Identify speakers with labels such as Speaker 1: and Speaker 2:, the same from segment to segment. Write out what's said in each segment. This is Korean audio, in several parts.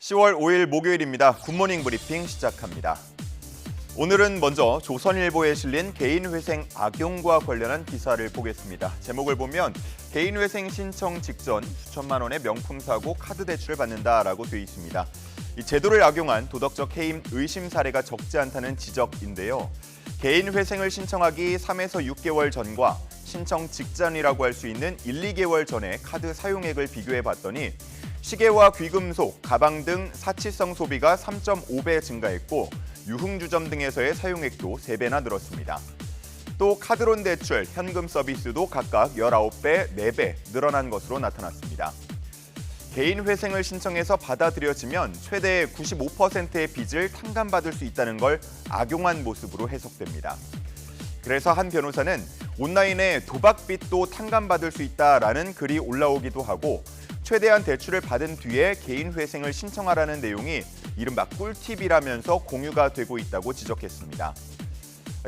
Speaker 1: 10월 5일 목요일입니다. 굿모닝 브리핑 시작합니다. 오늘은 먼저 조선일보에 실린 개인회생 악용과 관련한 기사를 보겠습니다. 제목을 보면 개인회생 신청 직전 수천만 원의 명품 사고 카드 대출을 받는다라고 되어 있습니다. 이 제도를 악용한 도덕적 해임 의심 사례가 적지 않다는 지적인데요. 개인회생을 신청하기 3에서 6개월 전과 신청 직전이라고 할 수 있는 1, 2개월 전의 카드 사용액을 비교해 봤더니 시계와 귀금속, 가방 등 사치성 소비가 3.5배 증가했고 유흥주점 등에서의 사용액도 3배나 늘었습니다. 또 카드론 대출, 현금 서비스도 각각 19배, 4배 늘어난 것으로 나타났습니다. 개인 회생을 신청해서 받아들여지면 최대 95%의 빚을 탕감받을 수 있다는 걸 악용한 모습으로 해석됩니다. 그래서 한 변호사는 온라인에 도박빚도 탕감받을 수 있다라는 글이 올라오기도 하고 최대한 대출을 받은 뒤에 개인 회생을 신청하라는 내용이 이른바 꿀팁이라면서 공유가 되고 있다고 지적했습니다.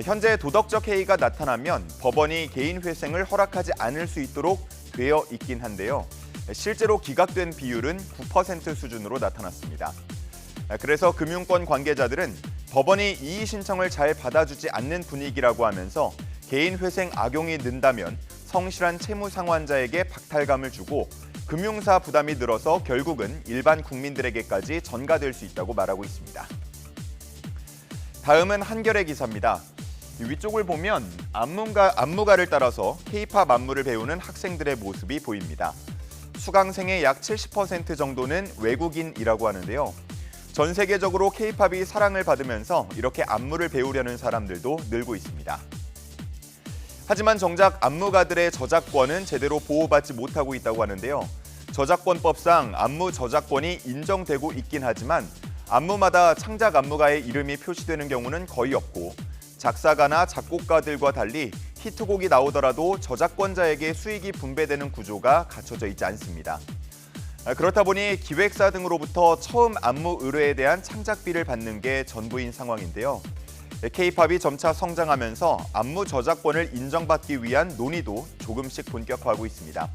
Speaker 1: 현재 도덕적 해이가 나타나면 법원이 개인 회생을 허락하지 않을 수 있도록 되어 있긴 한데요. 실제로 기각된 비율은 9% 수준으로 나타났습니다. 그래서 금융권 관계자들은 법원이 이의 신청을 잘 받아주지 않는 분위기라고 하면서 개인 회생 악용이 는다면 성실한 채무 상환자에게 박탈감을 주고 금융사 부담이 늘어서 결국은 일반 국민들에게까지 전가될 수 있다고 말하고 있습니다. 다음은 한겨레 기사입니다. 위쪽을 보면 안무가를 따라서 K-팝 안무를 배우는 학생들의 모습이 보입니다. 수강생의 약 70% 정도는 외국인이라고 하는데요. 전 세계적으로 K-팝이 사랑을 받으면서 이렇게 안무를 배우려는 사람들도 늘고 있습니다. 하지만 정작 안무가들의 저작권은 제대로 보호받지 못하고 있다고 하는데요. 저작권법상 안무 저작권이 인정되고 있긴 하지만 안무마다 창작 안무가의 이름이 표시되는 경우는 거의 없고 작사가나 작곡가들과 달리 히트곡이 나오더라도 저작권자에게 수익이 분배되는 구조가 갖춰져 있지 않습니다. 그렇다 보니 기획사 등으로부터 처음 안무 의뢰에 대한 창작비를 받는 게 전부인 상황인데요. K-팝이 점차 성장하면서 안무 저작권을 인정받기 위한 논의도 조금씩 본격화하고 있습니다.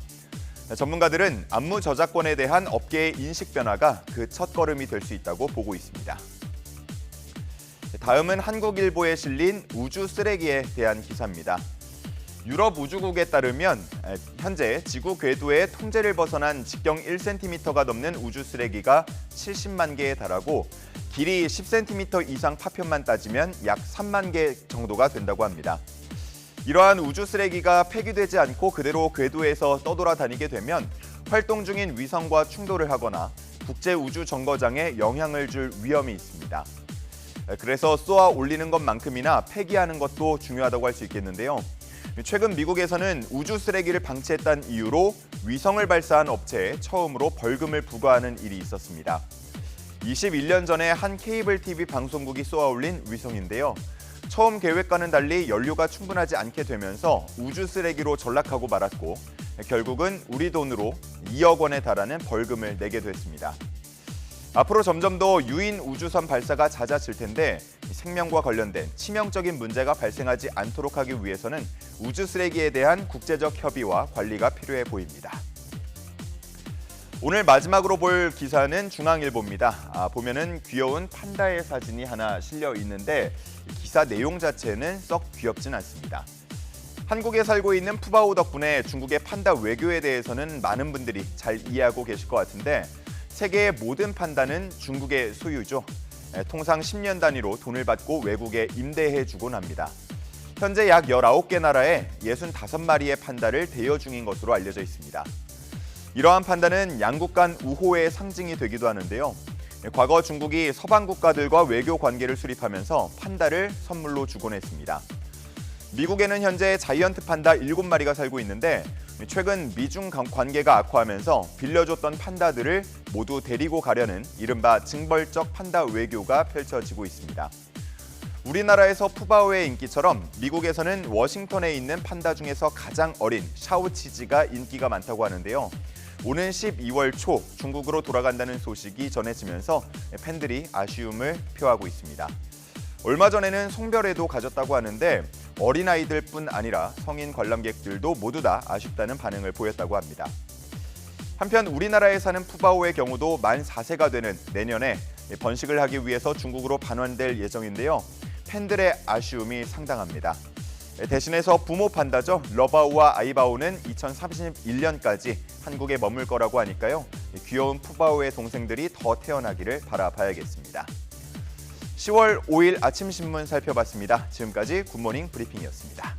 Speaker 1: 전문가들은 안무 저작권에 대한 업계의 인식 변화가 그 첫걸음이 될 수 있다고 보고 있습니다. 다음은 한국일보에 실린 우주 쓰레기에 대한 기사입니다. 유럽 우주국에 따르면 현재 지구 궤도의 통제를 벗어난 직경 1cm가 넘는 우주 쓰레기가 70만 개에 달하고 길이 10cm 이상 파편만 따지면 약 3만 개 정도가 된다고 합니다. 이러한 우주 쓰레기가 폐기되지 않고 그대로 궤도에서 떠돌아다니게 되면 활동 중인 위성과 충돌을 하거나 국제우주정거장에 영향을 줄 위험이 있습니다. 그래서 쏘아 올리는 것만큼이나 폐기하는 것도 중요하다고 할 수 있겠는데요. 최근 미국에서는 우주 쓰레기를 방치했다는 이유로 위성을 발사한 업체에 처음으로 벌금을 부과하는 일이 있었습니다. 21년 전에 한 케이블 TV 방송국이 쏘아올린 위성인데요. 처음 계획과는 달리 연료가 충분하지 않게 되면서 우주 쓰레기로 전락하고 말았고 결국은 우리 돈으로 2억 원에 달하는 벌금을 내게 됐습니다. 앞으로 점점 더 유인 우주선 발사가 잦아질 텐데 생명과 관련된 치명적인 문제가 발생하지 않도록 하기 위해서는 우주 쓰레기에 대한 국제적 협의와 관리가 필요해 보입니다. 오늘 마지막으로 볼 기사는 중앙일보입니다. 보면은 귀여운 판다의 사진이 하나 실려 있는데 기사 내용 자체는 썩 귀엽진 않습니다. 한국에 살고 있는 푸바오 덕분에 중국의 판다 외교에 대해서는 많은 분들이 잘 이해하고 계실 것 같은데 세계의 모든 판다는 중국의 소유죠. 통상 10년 단위로 돈을 받고 외국에 임대해주곤 합니다. 현재 약 19개 나라에 65마리의 판다를 대여 중인 것으로 알려져 있습니다. 이러한 판다는 양국 간 우호의 상징이 되기도 하는데요. 과거 중국이 서방 국가들과 외교 관계를 수립하면서 판다를 선물로 주곤 했습니다. 미국에는 현재 자이언트 판다 7마리가 살고 있는데 최근 미중 관계가 악화하면서 빌려줬던 판다들을 모두 데리고 가려는 이른바 징벌적 판다 외교가 펼쳐지고 있습니다. 우리나라에서 푸바오의 인기처럼 미국에서는 워싱턴에 있는 판다 중에서 가장 어린 샤오치지가 인기가 많다고 하는데요. 오는 12월 초 중국으로 돌아간다는 소식이 전해지면서 팬들이 아쉬움을 표하고 있습니다. 얼마 전에는 송별회도 가졌다고 하는데 어린아이들뿐 아니라 성인 관람객들도 모두 다 아쉽다는 반응을 보였다고 합니다. 한편 우리나라에 사는 푸바오의 경우도 만 4세가 되는 내년에 번식을 하기 위해서 중국으로 반환될 예정인데요. 팬들의 아쉬움이 상당합니다. 대신해서 부모 판다죠. 러바오와 아이바오는 2031년까지 한국에 머물 거라고 하니까요. 귀여운 푸바오의 동생들이 더 태어나기를 바라봐야겠습니다. 10월 5일 아침 신문 살펴봤습니다. 지금까지 굿모닝 브리핑이었습니다.